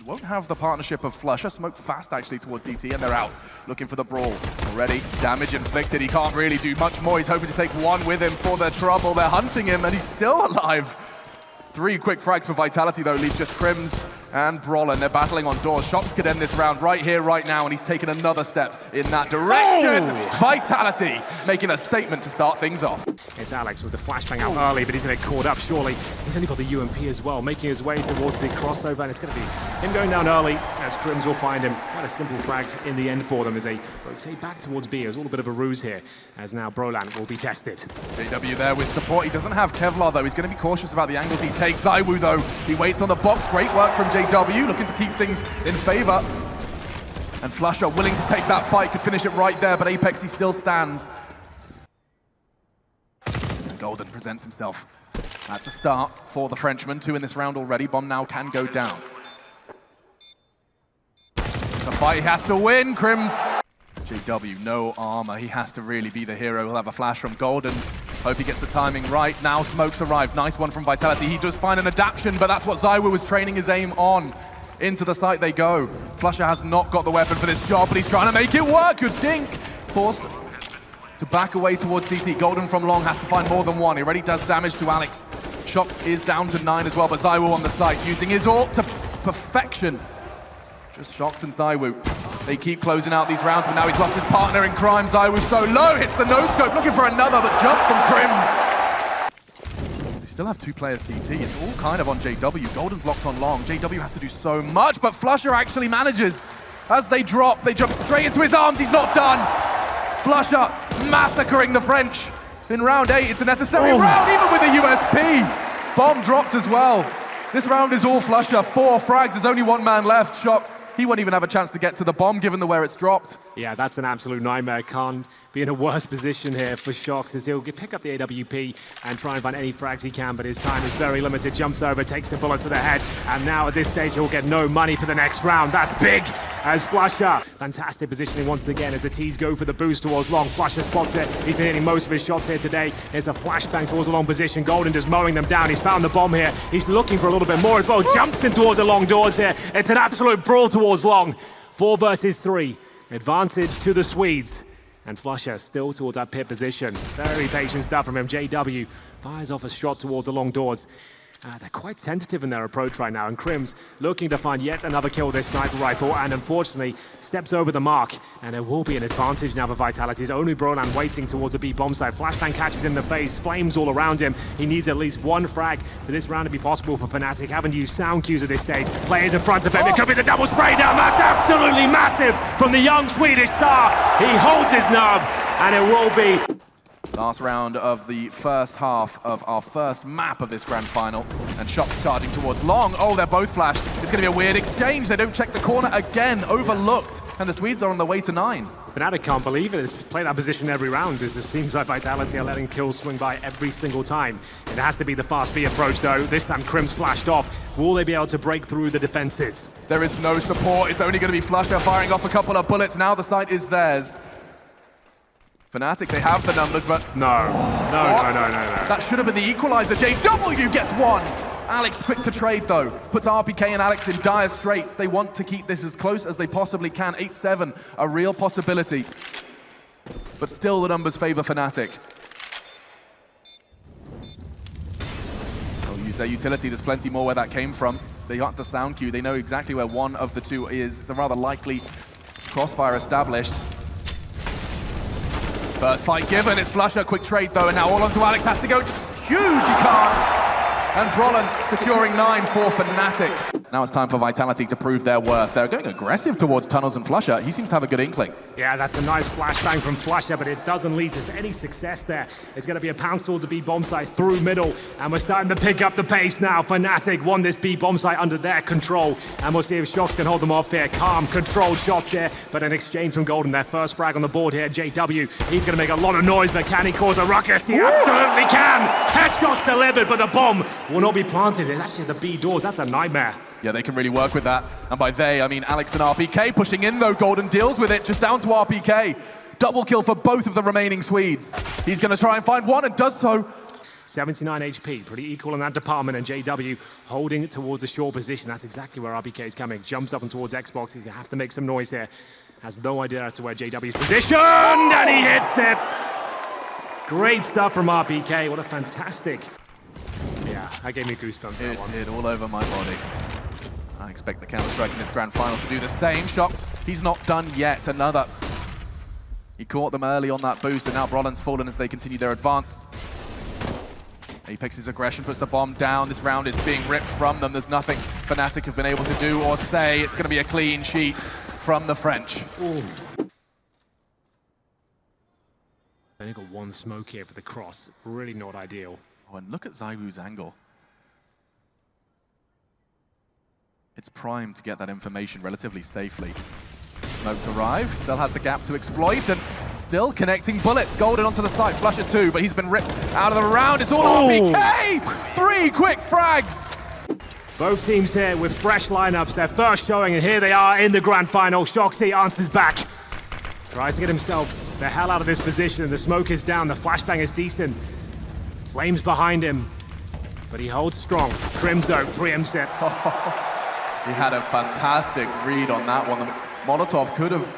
won't have the partnership of Flusha. Smoke fast actually towards DT, and they're out looking for the brawl. Already damage inflicted. He can't really do much more. He's hoping to take one with him for their trouble. They're hunting him, and he's still alive. 3 quick frags for Vitality, though, leaves just Crims and Brolin. They're battling on doors. Shops could end this round right here, right now, and he's taken another step in that direction. Oh! Vitality making a statement to start things off. It's Alex with the flashbang out early, but he's going to get caught up, surely. He's only got the UMP as well, making his way towards the crossover, and it's going to be him going down early as Crims will find him. Quite a simple frag in the end for them as they rotate back towards B. There's a little bit of a ruse here, as now Brolan will be tested. JW there with support. He doesn't have Kevlar, though. He's going to be cautious about the angles he takes. ZywOo, though, he waits on the box. Great work from JW, looking to keep things in favor. And Flusha willing to take that fight, could finish it right there, but Apex, he still stands. And Golden presents himself. That's a start for the Frenchman. 2 in this round already. Bomb now can go down. The fight he has to win, Crims. JW, no armor. He has to really be the hero. He'll have a flash from Golden. Hope he gets the timing right. Now Smoke's arrived. Nice one from Vitality. He does find an adaptation, but that's what ZywOo was training his aim on. Into the site they go. Flusha has not got the weapon for this job, but he's trying to make it work. Good dink. Forced to back away towards DT. Golden from long has to find more than one. He already does damage to Alex. Shox is down to 9 as well, but ZywOo on the site using his ult to perfection. Just Shox and ZywOo. They keep closing out these rounds, but now he's lost his partner in crime. ZywOo so low, hits the no-scope, looking for another, but jump from Crims. Still have 2 players DT. It's all kind of on JW. Golden's locked on long. JW has to do so much, but Flusha actually manages. As they drop, they jump straight into his arms. He's not done. Flusha massacring the French. In round 8, it's a necessary round, even with a USP. Bomb dropped as well. This round is all Flusha. 4 frags. There's only 1 man left. Shox. He won't even have a chance to get to the bomb, given the where it's dropped. Yeah, that's an absolute nightmare. Can't be in a worse position here for Shox, as he'll pick up the AWP and try and find any frags he can, but his time is very limited. Jumps over, takes the bullet to the head, and now at this stage he'll get no money for the next round. That's big as Flusha. Fantastic positioning once again as the T's go for the boost towards long. Flusha spots it. He's been hitting most of his shots here today. There's a flashbang towards the long position. Golden just mowing them down. He's found the bomb here. He's looking for a little bit more as well. Jumps in towards the long doors here. It's an absolute brawl towards long. 4 versus 3. Advantage to the Swedes. And Flusha still towards that pit position. Very patient stuff from him. JW fires off a shot towards the long doors. They're quite tentative in their approach right now, and Crims looking to find yet another kill with this sniper rifle, and unfortunately steps over the mark, and it will be an advantage now for Vitality. It's only Brolan waiting towards the B bomb site. Flashbang catches him in the face, flames all around him. He needs at least 1 frag for this round to be possible for Fnatic. Haven't used sound cues at this stage. Players in front of him. It could be the double spray down. That's absolutely massive from the young Swedish star. He holds his nerve, and it will be last round of the first half of our first map of this grand final. And Shox charging towards long. Oh, they're both flashed. It's going to be a weird exchange. They don't check the corner again. Overlooked. And the Swedes are on their way to 9. Fnatic can't believe it. It's played that position every round. It seems like Vitality are letting kills swing by every single time. It has to be the fast B approach, though. This time Crims flashed off. Will they be able to break through the defenses? There is no support. It's only going to be Flusha firing off a couple of bullets. Now the site is theirs. Fnatic, they have the numbers, but... No. That should have been the equalizer. JW gets 1. Alex quick to trade, though. Puts RPK and Alex in dire straits. They want to keep this as close as they possibly can. 8-7, a real possibility. But still the numbers favor Fnatic. They'll use their utility. There's plenty more where that came from. They got the sound cue. They know exactly where one of the 2 is. It's a rather likely crossfire established. First fight given, it's Flusha, quick trade though, and now all onto Alex, has to go huge, he can't. And Brolin securing 9 for Fnatic. Now it's time for Vitality to prove their worth. They're going aggressive towards tunnels and Flusha. He seems to have a good inkling. Yeah, that's a nice flashbang from Flusha, but it doesn't lead to any success there. It's going to be a pounce towards the B bomb site through middle, and we're starting to pick up the pace now. Fnatic won this B bomb site under their control, and we'll see if Shox can hold them off here. Calm, controlled shots here, but an exchange from Golden. Their first frag on the board here. JW, he's going to make a lot of noise, but can he cause a ruckus? He absolutely can! Headshots delivered, but the bomb will not be planted. It's actually the B doors. That's a nightmare. Yeah, they can really work with that. And by they, I mean Alex and RPK pushing in though. Golden deals with it, just down to RPK. Double kill for both of the remaining Swedes. He's going to try and find one and does so. 79 HP, pretty equal in that department, and JW holding it towards the short position. That's exactly where RBK is coming. Jumps up and towards Xbox. He's gonna have to make some noise here. Has no idea as to where JW's positioned, and he hits it! Great stuff from RBK. What a fantastic... Yeah, that gave me goosebumps. It did, all over my body. I expect the Counter-Strike in this grand final to do the same. Shox, he's not done yet. Another. He caught them early on that boost, and now Brolin's fallen as they continue their advance. Apex's aggression puts the bomb down. This round is being ripped from them. There's nothing Fnatic have been able to do or say. It's going to be a clean sheet from the French. Ooh. Only got one smoke here for the cross. Really not ideal. Oh, and look at ZywOo's angle. It's primed to get that information relatively safely. Smokes arrive, still has the gap to exploit, and still connecting bullets. Golden onto the side, Flusher 2, but he's been ripped out of the round. It's all RBK! 3 quick frags! Both teams here with fresh lineups, their first showing, and here they are in the grand final. Shoxy answers back. Tries to get himself the hell out of this position. The smoke is down, the flashbang is decent. Flames behind him, but he holds strong. Crimzo preempts it. He had a fantastic read on that one. Molotov could have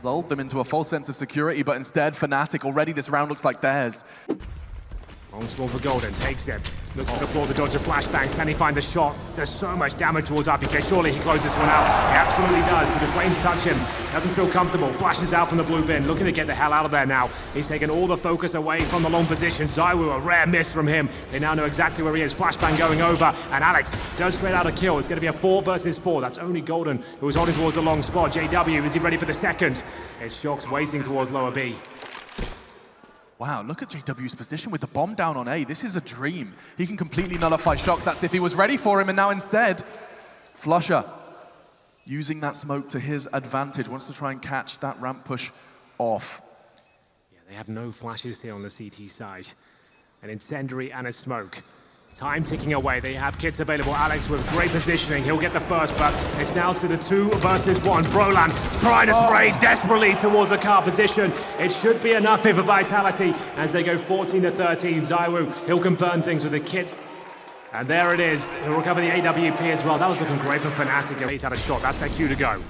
lulled them into a false sense of security, but instead, Fnatic, already this round looks like theirs. Long spawn for Golden, takes it. Looks to the floor, the dodge of flashbangs. Can he find the shot? There's so much damage towards RPK. Surely he closes this one out. He absolutely does. Do the flames touch him? Doesn't feel comfortable. Flashes out from the blue bin. Looking to get the hell out of there now. He's taken all the focus away from the long position. ZywOo, a rare miss from him. They now know exactly where he is. Flashbang going over. And Alex does straight out a kill. It's going to be a 4 versus 4. That's only Golden who is holding towards the long spot. JW, is he ready for the second? It's Shox waiting towards lower B. Wow, look at JW's position with the bomb down on A. This is a dream. He can completely nullify Shox. That's if he was ready for him, and now instead, Flusher, using that smoke to his advantage, wants to try and catch that ramp push off. Yeah, they have no flashes here on the CT side. An incendiary and a smoke. Time ticking away. They have kits available. Alex with great positioning. He'll get the first, but it's now to the 2 versus 1. Brolan trying to spray desperately towards a car position. It should be enough here for Vitality as they go 14 to 13. ZywOo, he'll confirm things with a kit. And there it is. He'll recover the AWP as well. That was looking great for Fnatic. 8 out of shot. That's their cue to go.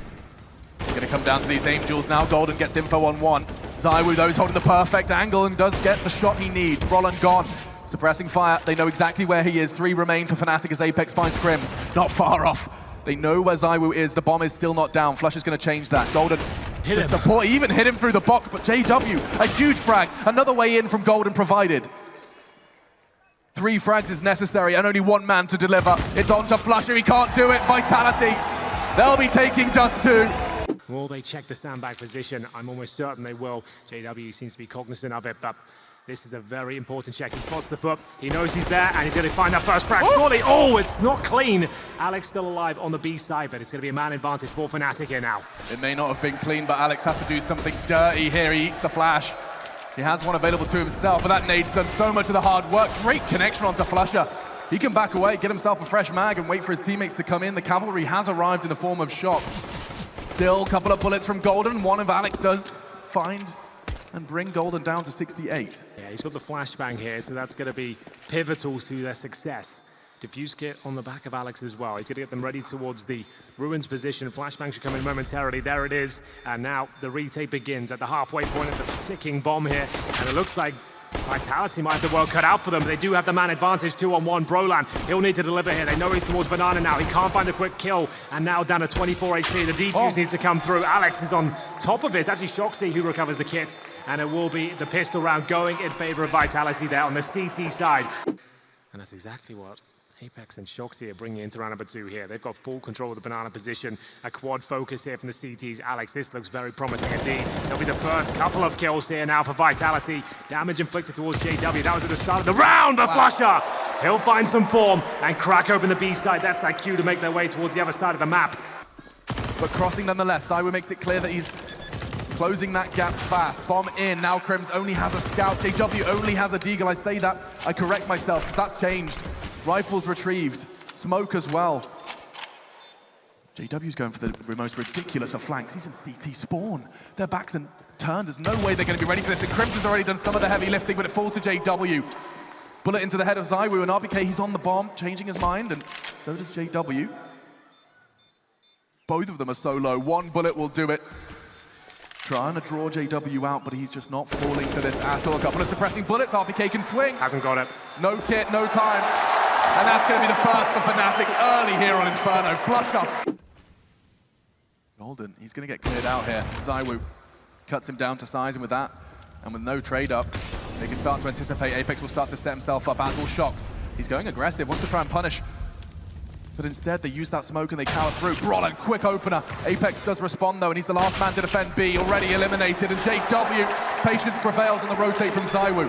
It's going to come down to these aim duels now. Golden gets info on 1. ZywOo, though, is holding the perfect angle and does get the shot he needs. Brolan gone. Suppressing fire, they know exactly where he is. 3 remain for Fnatic as Apex finds Crims. Not far off. They know where ZywOo is. The bomb is still not down. Flush is going to change that. Golden hit him. Support. He even hit him through the box, but JW, a huge frag. Another way in from Golden provided. 3 frags is necessary and only 1 man to deliver. It's on to Flusher. He can't do it. Vitality. They'll be taking Dust 2. Will they check the sandbag position? I'm almost certain they will. JW seems to be cognizant of it, but this is a very important check. He spots the foot, he knows he's there, and he's going to find that first frag. Surely, oh, it's not clean. Alex still alive on the B side, but it's going to be a man advantage for Fnatic here now. It may not have been clean, but Alex has to do something dirty here. He eats the flash. He has one available to himself, but that nade's done so much of the hard work. Great connection onto Flusher. He can back away, get himself a fresh mag, and wait for his teammates to come in. The cavalry has arrived in the form of Shox. Still, a couple of bullets from Golden. One of Alex does find and bring Golden down to 68. Yeah, he's got the flashbang here, so that's going to be pivotal to their success. Diffuse kit on the back of Alex as well. He's going to get them ready towards the Ruins position. Flashbang should come in momentarily. There it is. And now the retake begins at the halfway point of the ticking bomb here. And it looks like Vitality might have the world cut out for them. They do have the man advantage, 2-on-1. Brolan, he'll need to deliver here. They know he's towards Banana now. He can't find the quick kill. And now down to 24 HP. The defuse needs to come through. Alex is on top of it. It's actually Shoxy who recovers the kit. And it will be the pistol round going in favor of Vitality there on the CT side. And that's exactly what Apex and Shoxy are bringing into round number 2 here. They've got full control of the banana position. A quad focus here from the CTs. Alex, this looks very promising indeed. There'll be the first couple of kills here now for Vitality. Damage inflicted towards JW. That was at the start of the round. The Flusher! He'll find some form and crack open the B side. That's that cue to make their way towards the other side of the map. But crossing nonetheless. ZywOo makes it clear that he's closing that gap fast. Bomb in. Now Crims only has a scout. JW only has a deagle. I say that. I correct myself because that's changed. Rifles retrieved. Smoke as well. JW's going for the most ridiculous of flanks. He's in CT spawn. Their backs are turned. There's no way they're going to be ready for this. And Crims has already done some of the heavy lifting, but it falls to JW. Bullet into the head of ZywOo, and RPK, he's on the bomb, changing his mind, and so does JW. Both of them are so low. One bullet will do it. Trying to draw JW out, but he's just not falling to this at all. A couple of suppressing bullets, RPK can swing. Hasn't got it. No kit, no time. And that's going to be the first for Fnatic early here on Inferno. Flush up. Golden, he's going to get cleared out here. ZywOo cuts him down to size, and with that, and with no trade up, they can start to anticipate. Apex will start to set himself up, as will Shox. He's going aggressive, wants to try and punish. But instead, they use that smoke and they cower through. Brollan, quick opener. Apex does respond though, and he's the last man to defend B, already eliminated. And JW, patience prevails on the rotate from ZywOo.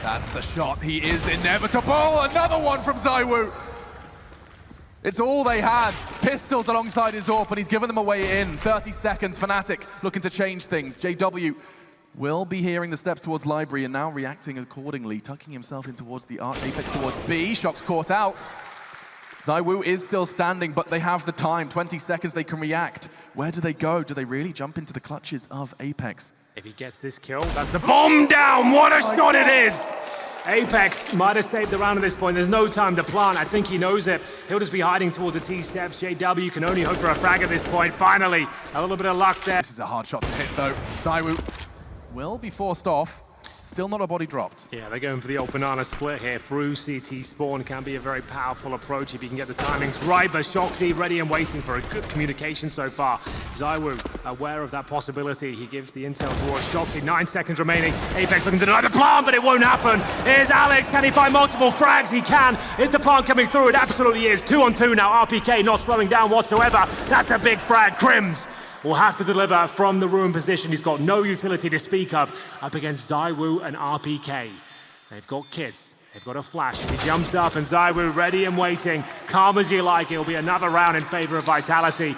That's the shot, he is inevitable. Another one from ZywOo. It's all they had. Pistols alongside his AWP, and he's given them away in. 30 seconds, Fnatic looking to change things. JW will be hearing the steps towards Library and now reacting accordingly, tucking himself in towards the arch. Apex towards B, Shox caught out. ZywOo is still standing, but they have the time. 20 seconds, they can react. Where do they go? Do they really jump into the clutches of Apex? If he gets this kill, that's the bomb down. What a shot it is. Apex might have saved the round at this point. There's no time to plant. I think he knows it. He'll just be hiding towards the T-steps. JW can only hope for a frag at this point. Finally, a little bit of luck there. This is a hard shot to hit though. ZywOo will be forced off. Still not a body dropped. Yeah, they're going for the old banana split here through CT spawn. Can be a very powerful approach if you can get the timings right, but Shoxy ready and waiting for a good communication so far. ZywOo aware of that possibility. He gives the intel towards Shoxy. 9 seconds remaining. Apex looking to deny the plant, but it won't happen. Here's Alex. Can he find multiple frags? He can. Is the plant coming through? It absolutely is. 2 on 2 now. RPK not slowing down whatsoever. That's a big frag. Crims will have to deliver from the ruin position. He's got no utility to speak of up against ZywOo and RPK. They've got kits. They've got a flash. He jumps up and ZywOo ready and waiting. Calm as you like. It'll be another round in favor of Vitality.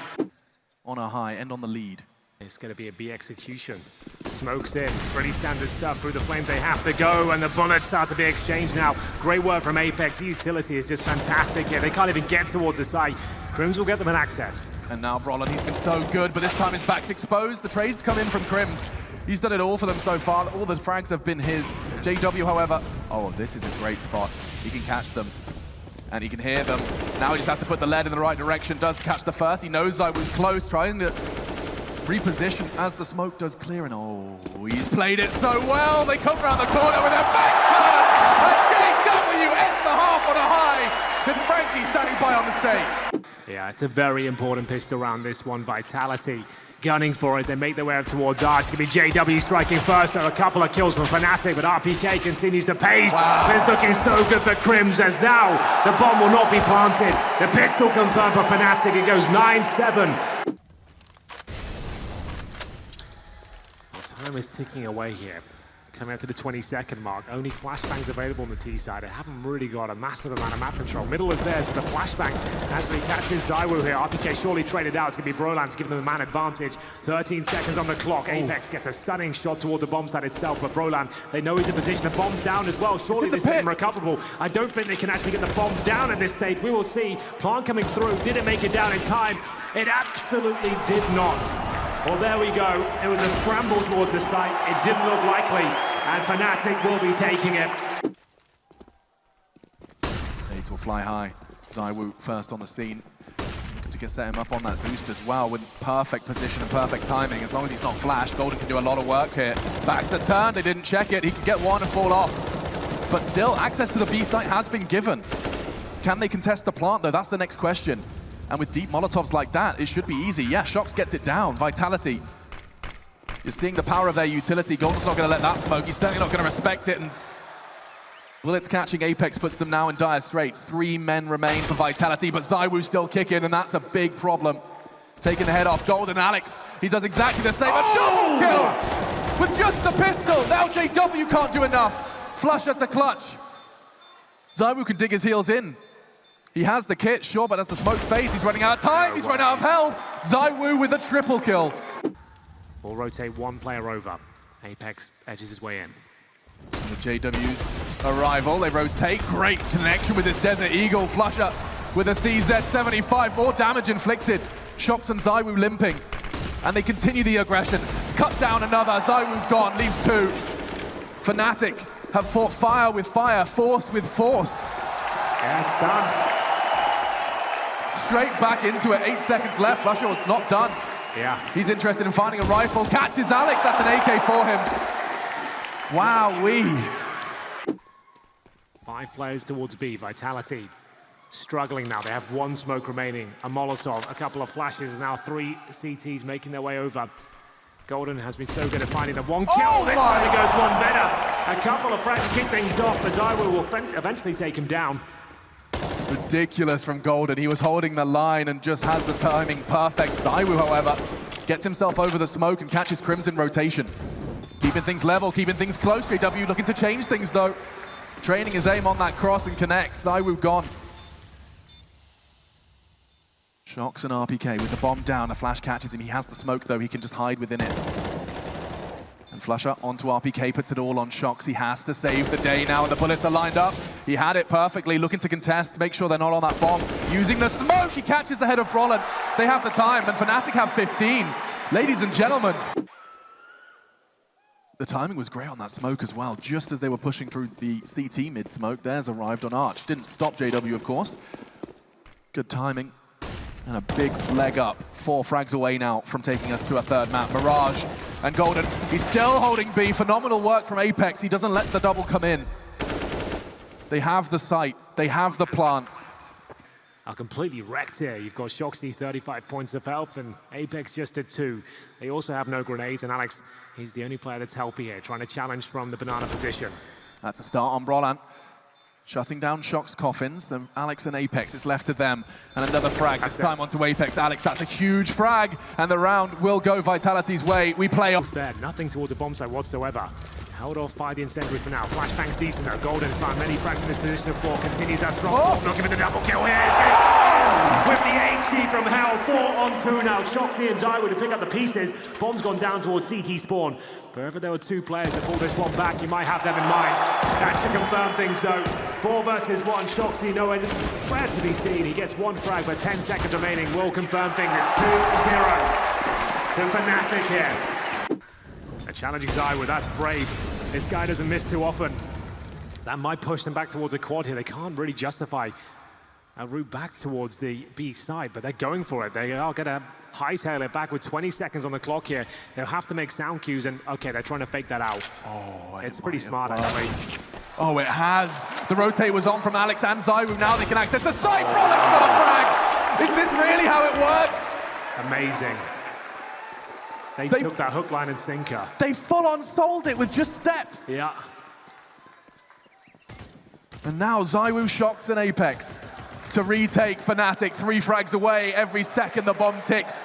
On a high, and on the lead. It's going to be a B execution. Smokes in. Pretty standard stuff. Through the flames they have to go, and the bullets start to be exchanged now. Great work from Apex. The utility is just fantastic here. They can't even get towards the site. Crims will get them an access. And now Brollan, he's been so good, but this time his back's exposed. The trades come in from Crims. He's done it all for them so far. All the frags have been his. JW, however, oh, this is a great spot. He can catch them, and he can hear them. Now he just has to put the lead in the right direction. Does catch the first. He knows ZywOo's close, trying to reposition as the smoke does clear. And oh, he's played it so well. They come around the corner with a back turn. And JW ends the half on a high. With Frankie standing by on the stage. Yeah, it's a very important pistol round, this one. Vitality gunning for as they make their way up towards Arch. It's going to be JW striking first. There are a couple of kills from Fnatic, but RPK continues to pace. Wow. It's looking so good for Crims as now the bomb will not be planted. The pistol confirmed for Fnatic. It goes 9-7. Well, time is ticking away here. Coming up to the 20-second mark. Only flashbangs available on the T side. They haven't really got a massive amount of map control. Middle is theirs, but the flashbang actually catches ZywOo here. RPK surely traded out. It's going to be Brollan to give them a man advantage. 13 seconds on the clock. Apex gets a stunning shot towards the bomb site itself, but Brollan, they know he's in position. The bomb's down as well. Surely this is recoverable. I don't think they can actually get the bomb down at this stage. We will see. Plant coming through. Did it make it down in time? It absolutely did not. Well, there we go. It was a scramble towards the site. It didn't look likely, and Fnatic will be taking it. Nades will fly high. ZywOo first on the scene. Looking to set him up on that boost as well with perfect position and perfect timing. As long as he's not flashed, Golden can do a lot of work here. Back to turn, they didn't check it. He can get one and fall off. But still, access to the B site has been given. Can they contest the plant, though? That's the next question. And with deep Molotovs like that, it should be easy. Yeah, Shox gets it down. Vitality. You're seeing the power of their utility. Golden's not going to let that smoke. He's certainly not going to respect it. And bullets catching Apex puts them now in dire straits. 3 men remain for Vitality, but ZywOo's still kicking, and that's a big problem. Taking the head off Golden. Alex, he does exactly the same. A double kill with just the pistol. Now JW can't do enough. Flush at a clutch. ZywOo can dig his heels in. He has the kit, sure, but as the smoke fades, he's running out of time, he's running out of health. ZywOo with a triple kill. We'll rotate one player over. Apex edges his way in. And with JW's arrival, they rotate. Great connection with this Desert Eagle. Flusher with a CZ-75, more damage inflicted. Shox and ZywOo limping. And they continue the aggression. Cut down another. ZywOo's gone, leaves 2. Fnatic have fought fire with fire, force with force. Yeah, it's done. Straight back into it, 8 seconds left. Flusha was not done. Yeah. He's interested in finding a rifle. Catches Alex, that's an AK for him. Wow-wee. 5 players towards B. Vitality struggling now. They have 1 smoke remaining, a Molotov, a couple of flashes, and now 3 CTs making their way over. Golden has been so good at finding the 1 kill. Oh this time he goes 1 better. A couple of frags to kick things off, as ZywOo will eventually take him down. Ridiculous from Golden. He was holding the line and just has the timing perfect. ZywOo, however, gets himself over the smoke and catches Crimson rotation. Keeping things level, keeping things close. JW looking to change things, though. Training his aim on that cross and connects. ZywOo gone. Shox and RPK with the bomb down. The flash catches him. He has the smoke, though. He can just hide within it. And Flusha onto RPK, puts it all on Shox. He has to save the day now, and the bullets are lined up. He had it perfectly, looking to contest, make sure they're not on that bomb. Using the smoke, he catches the head of Brolin. They have the time, and Fnatic have 15. Ladies and gentlemen. The timing was great on that smoke as well. Just as they were pushing through the CT mid-smoke, theirs arrived on Arch. Didn't stop JW, of course. Good timing. And a big leg up. 4 frags away now from taking us to a 3rd map. Mirage and Golden. He's still holding B. Phenomenal work from Apex. He doesn't let the double come in. They have the site. They have the plant. Are completely wrecked here. You've got Shoxy, 35 points of health, and Apex just at 2. They also have no grenades, and Alex, he's the only player that's healthy here, trying to challenge from the banana position. That's a start on Brolan. Shutting down Shox coffins, and Alex and Apex is left to them. And another frag, this time onto Apex. Alex, that's a huge frag, and the round will go Vitality's way. We play off. There, nothing towards a bomb site whatsoever. Held off by the incendiary for now. Flashbang's decent though. Golden's found many frags in this position of 4. Continues that strong form, not giving the double kill here. With the HE from hell, 4 on 2 now. Shoxy and ZywOo to pick up the pieces. Bomb's gone down towards CT spawn. Wherever there were 2 players that pulled this one back, you might have them in mind. That should confirm things though. 4 versus 1. Shoxy nowhere to be seen. He gets 1 frag, but 10 seconds remaining will confirm things. It's 2-0 to Fnatic here. They're challenging ZywOo, that's brave. This guy doesn't miss too often. That might push them back towards a quad here. They can't really justify a route back towards the B side, but they're going for it. They are gonna hightail it back with 20 seconds on the clock here. They'll have to make sound cues, and okay, they're trying to fake that out. Oh, it's pretty smart, actually. Oh, it has. The rotate was on from Alex and ZywOo. Now they can access the site. Brolin got a frag. Is this really how it works? Amazing. They took that hook, line, and sinker. They full-on sold it with just steps. Yeah. And now ZywOo, Shox, and Apex to retake Fnatic. 3 frags away. Every second the bomb ticks.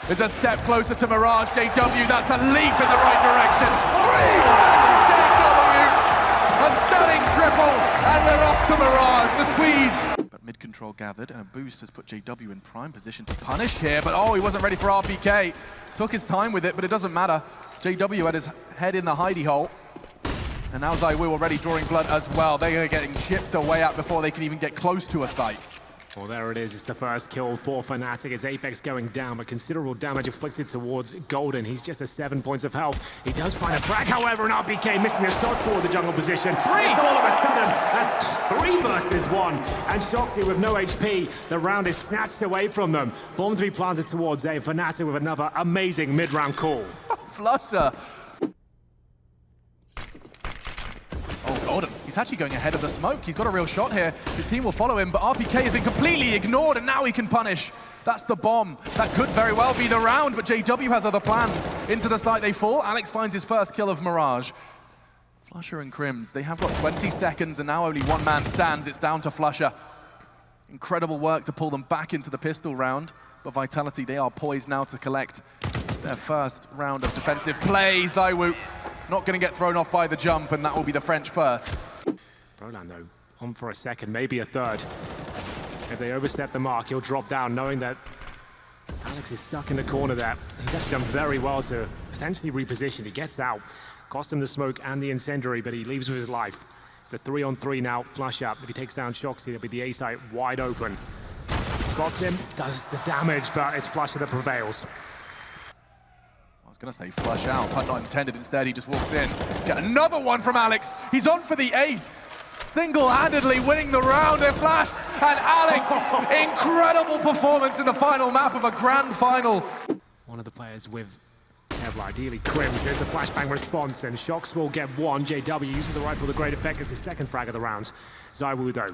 It's a step closer to Mirage. JW, that's a leap in the right direction. 3 frags JW. A stunning triple. And we're off to Mirage, the Swedes. But mid-control gathered, and a boost has put JW in prime position to punish here. But oh, he wasn't ready for RPK. Took his time with it, but it doesn't matter. JW had his head in the hidey hole. And now ZywOo already drawing blood as well. They are getting chipped away out before they can even get close to a site. Well, there it is. It's the first kill for Fnatic. It's Apex going down, but considerable damage inflicted towards Golden. He's just at 7 points of health. He does find a frag, however, and RPK missing his shot toward the jungle position. 3! All of a sudden, that's 3 versus 1. And Shoxy with no HP. The round is snatched away from them. Bomb to be planted towards A. Fnatic with another amazing mid-round call. Flusha. Oh, Golden, he's actually going ahead of the smoke. He's got a real shot here. His team will follow him, but RPK has been completely ignored, and now he can punish. That's the bomb. That could very well be the round, but JW has other plans. Into the site they fall. Alex finds his first kill of Mirage. Flusha and Crims, they have got 20 seconds, and now only 1 man stands. It's down to Flusha. Incredible work to pull them back into the pistol round, but Vitality, they are poised now to collect their first round of defensive play. ZywOo not going to get thrown off by the jump, and that will be the French first. Brolan, though, on for a second, maybe a third. If they overstep the mark, he'll drop down, knowing that Alex is stuck in the corner there. He's actually done very well to potentially reposition. He gets out, cost him the smoke and the incendiary, but he leaves with his life. The 3-on-3 now, flush up. If he takes down Shoxy, it'll be the A site wide open. Spots him, does the damage, but it's Flusha that prevails. Gonna say flush out, pun not intended. Instead, he just walks in. Get another one from Alex. He's on for the ace. Single-handedly winning the round. They flash, and Alex, incredible performance in the final map of a grand final. One of the players with Kevlar, ideally Crims. Here's the flashbang response, and Shox will get one. JW uses the rifle with great effect. It's his second frag of the round. ZywOo, though,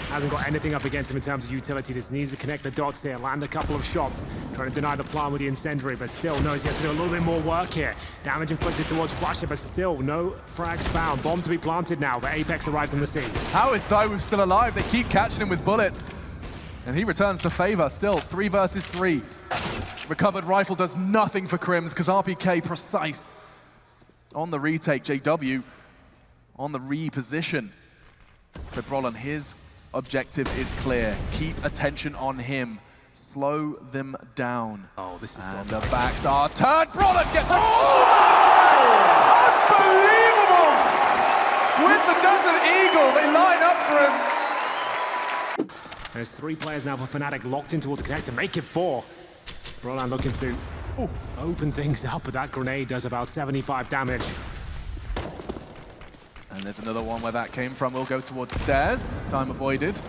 hasn't got anything up against him in terms of utility. Just needs to connect the dots here, land a couple of shots, trying to deny the plan with the incendiary, but still knows he has to do a little bit more work here. Damage inflicted towards Flasher, but still no frags found. Bomb to be planted now, but Apex arrives on the scene. How is ZywOo still alive? They keep catching him with bullets, and he returns to favor. Still 3 versus 3. Recovered rifle does nothing for Crims because RPK precise on the retake. JW on the reposition. So Brolin, his objective is clear. Keep attention on him. Slow them down. Oh, this is and the backs are turned. Brolin gets unbelievable! With the Desert Eagle, they line up for him. There's 3 players now for Fnatic locked in towards the connector. Make it 4. Brolin looking to open things up, but that grenade does about 75 damage. And there's another one where that came from. We'll go towards stairs. This time avoided.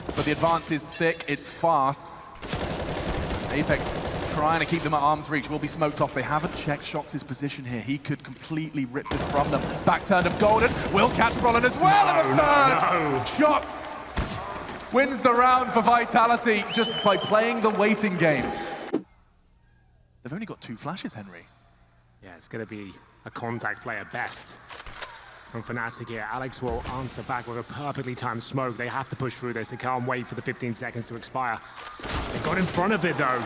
But the advance is thick, it's fast. Apex trying to keep them at arm's reach. Will be smoked off. They haven't checked Shox's position here. He could completely rip this from them. Back turn of Golden. Will catch Brolin as well. And a third. Shox wins the round for Vitality just by playing the waiting game. They've only got 2 flashes, Henry. Yeah, it's going to be a contact play at best from Fnatic here. Alex will answer back with a perfectly timed smoke. They have to push through this. They can't wait for the 15 seconds to expire. They got in front of it, though.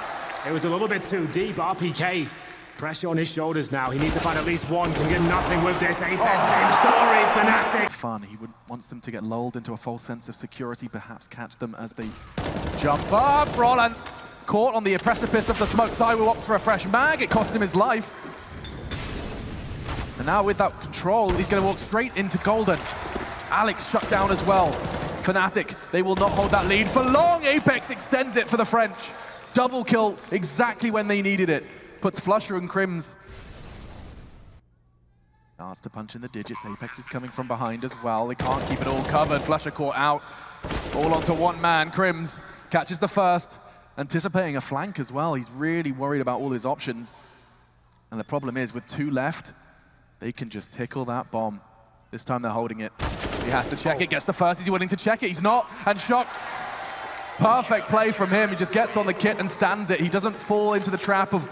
It was a little bit too deep. RPK, pressure on his shoulders now. He needs to find at least one. Can get nothing with this. Apex, same story, Fnatic. Fun. He wants them to get lulled into a false sense of security, perhaps catch them as they jump up. Brolin caught on the precipice of the smoke. ZywOo opts for a fresh mag. It cost him his life. And now with that control, he's going to walk straight into Golden. Alex shut down as well. Fnatic, they will not hold that lead for long. Apex extends it for the French. Double kill exactly when they needed it. Puts Flusher and Crims. Starts to punch in the digits. Apex is coming from behind as well. They can't keep it all covered. Flusher caught out. All onto one man. Crims catches the first. Anticipating a flank as well. He's really worried about all his options. And the problem is, with 2 left, they can just tickle that bomb. This time they're holding it. He has to check it, gets the first. Is he willing to check it? He's not. And Shox, perfect play from him. He just gets on the kit and stands it. He doesn't fall into the trap of...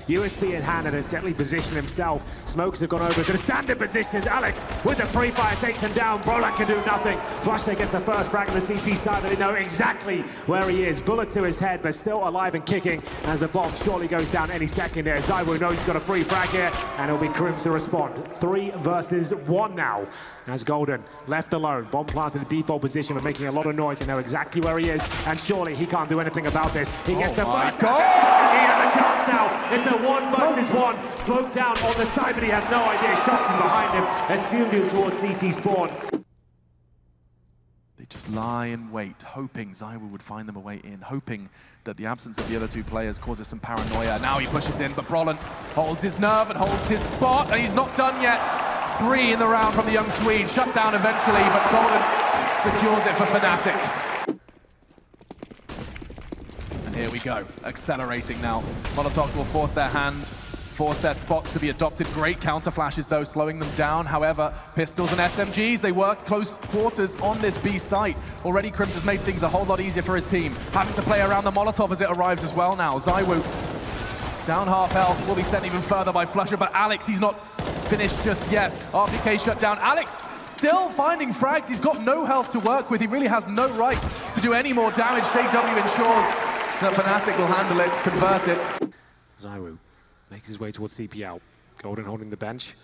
USP in hand in a deadly position himself. Smokes have gone over to the standard positions. Alex with the free fire takes him down. Brolin can do nothing. Flusher gets the first frag on the CT side. They know exactly where he is. Bullet to his head, but still alive and kicking as the bomb surely goes down any second there. ZywOo knows he's got a free frag here, and it'll be Crims to respond. 3 versus 1 now. As Golden left alone. Bomb planted in default position, but making a lot of noise. They know exactly where he is, and surely he can't do anything about this. He gets the first. He has a chance now. It's a 1 versus 1. Slowed down on the side, but he has no idea. Shox is behind him as Fume towards CT spawn. They just lie in wait, hoping ZywOo would find them a way in, hoping that the absence of the other 2 players causes some paranoia. Now he pushes in, but Brolin holds his nerve and holds his spot, and he's not done yet. 3 in the round from the young Swede. Shut down eventually, but Golden secures it for Fnatic. And here we go, accelerating now. Molotovs will force their hand, force their spots to be adopted. Great counter flashes though, slowing them down. However, pistols and SMGs, they work close quarters on this B site. Already Crims has made things a whole lot easier for his team. Having to play around the Molotov as it arrives as well now. ZywOo down half health, will be sent even further by Flusher, but Alex, he's not finished just yet. RPK shut down. Alex still finding frags. He's got no health to work with. He really has no right to do any more damage. JW ensures that Fnatic will handle it, convert it. ZywOo makes his way towards CPL. Golden holding the bench.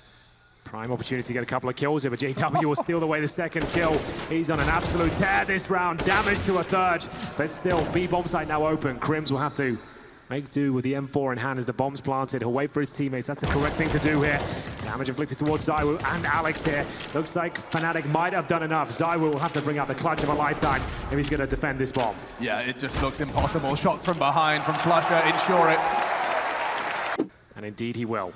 Prime opportunity to get a couple of kills here, but JW will steal away the second kill. He's on an absolute tear this round. Damage to a third, but still, B bomb site now open. Crims will have to make do with the M4 in hand as the bomb's planted. He'll wait for his teammates. That's the correct thing to do here. Damage inflicted towards ZywOo and Alex here. Looks like Fnatic might have done enough. ZywOo will have to bring out the clutch of a lifetime if he's going to defend this bomb. Yeah, it just looks impossible. Shots from behind from Flusher ensure it. And And indeed he will.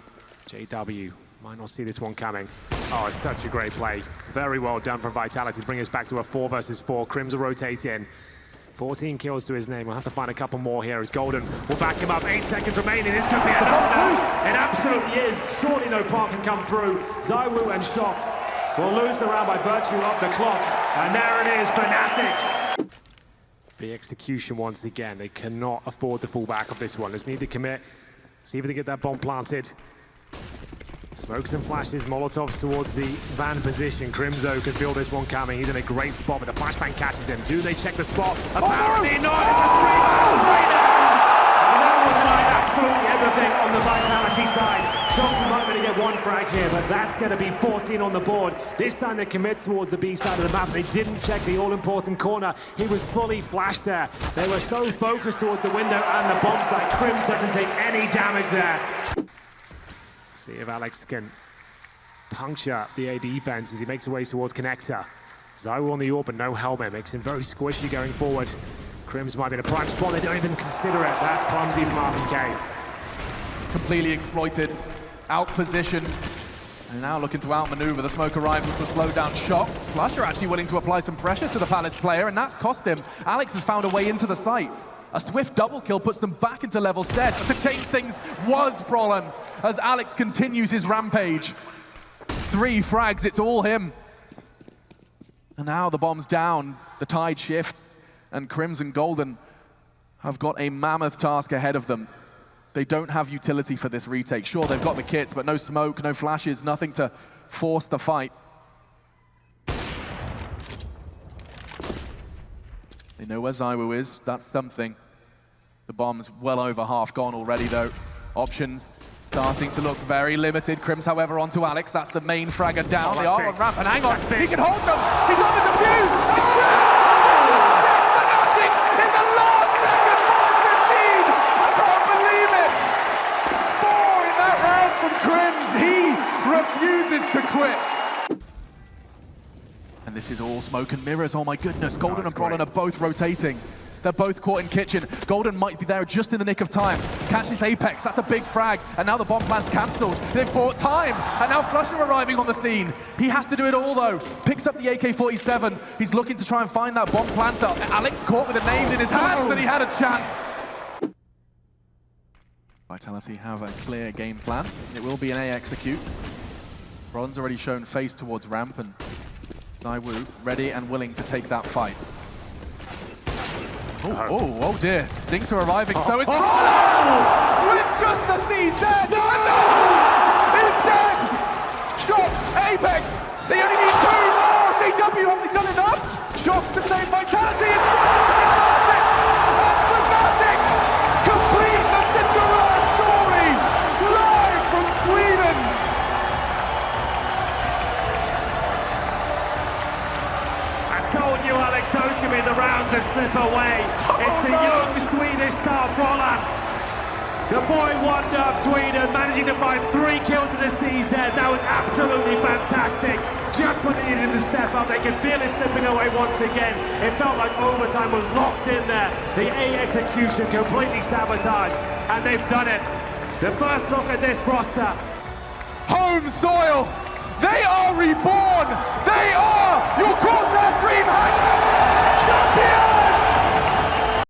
JW might not see this one coming. Oh, it's such a great play. Very well done from Vitality to bring us back to a 4 versus 4. Crims will rotate in. 14 kills to his name. We'll have to find a couple more here as Golden will back him up. 8 seconds remaining. This could be enough now. It absolutely is. Surely no part can come through. ZywOo and Shox will lose the round by virtue of the clock. And there it is, Fnatic. The execution once again. They cannot afford to fall back of this one. Let's need to commit. See if they get that bomb planted. Smokes and flashes, Molotovs towards the van position. Crimzo can feel this one coming. He's in a great spot, but the flashbang catches him. Do they check the spot? Apparently not. It's a 3-0. And that was like absolutely everything on the Vitality side. Shox might only get 1 frag here, but that's going to be 14 on the board. This time they commit towards the B side of the map. They didn't check the all-important corner. He was fully flashed there. They were so focused towards the window and the bomb site. Crims doesn't take any damage there. See if Alex can puncture the A defense as he makes his way towards Connector. ZywOo on the AWP, but no helmet. Makes him very squishy going forward. Crims might be in a prime spot. They don't even consider it. That's clumsy from RPK. Completely exploited, out-positioned, and now looking to outmaneuver. The smoke arrives, which will slow down Shox. Flusher actually willing to apply some pressure to the Palace player, and that's cost him. Alex has found a way into the site. A swift double kill puts them back into level set, but to change things was Brollan as Alex continues his rampage. 3 frags, it's all him. And now the bomb's down, the tide shifts, and Crims and Golden have got a mammoth task ahead of them. They don't have utility for this retake. Sure, they've got the kits, but no smoke, no flashes, nothing to force the fight. They know where ZywOo is, that's something. The bomb's well over half gone already though. Options starting to look very limited. Crims, however, onto Alex, that's the main fragger down. They are on ramp, and hang on, he can hold them! He's on the defuse! Fnatic in the last second, 5:15! I can't believe it! 4 in that round from Crims, he refuses to quit. And this is all smoke and mirrors, oh my goodness. Golden and Brollan are both rotating. They're both caught in kitchen. Golden might be there just in the nick of time. Catches Apex, that's a big frag. And now the bomb plan's cancelled. They've bought time. And now Flusher arriving on the scene. He has to do it all though. Picks up the AK-47. He's looking to try and find that bomb planter. Alex caught with a nade in his hands and he had a chance. Vitality have a clear game plan. It will be an A execute. Brollan's already shown face towards ramp, and ZywOo ready and willing to take that fight. Oh dear. Dinks are arriving, so it's Brollan! With just the CZ! No! He's dead! Shox, Apex! They only need 2 more! JW, have they done enough? Shox to save Vitality! It's Fnatic! And Fnatic complete the Cinderella story! Live from Sweden! Told you, Alex, those could be the rounds that slip away. It's the young Swedish star Brollan. The boy wonder of Sweden, managing to find 3 kills in the CZ. That was absolutely fantastic. Just when they needed to step up, they could feel it slipping away once again. It felt like overtime was locked in there. The A execution completely sabotaged, and they've done it. The first look at this roster. Home soil! They are reborn! They are your Crosshair Dreamhack champions!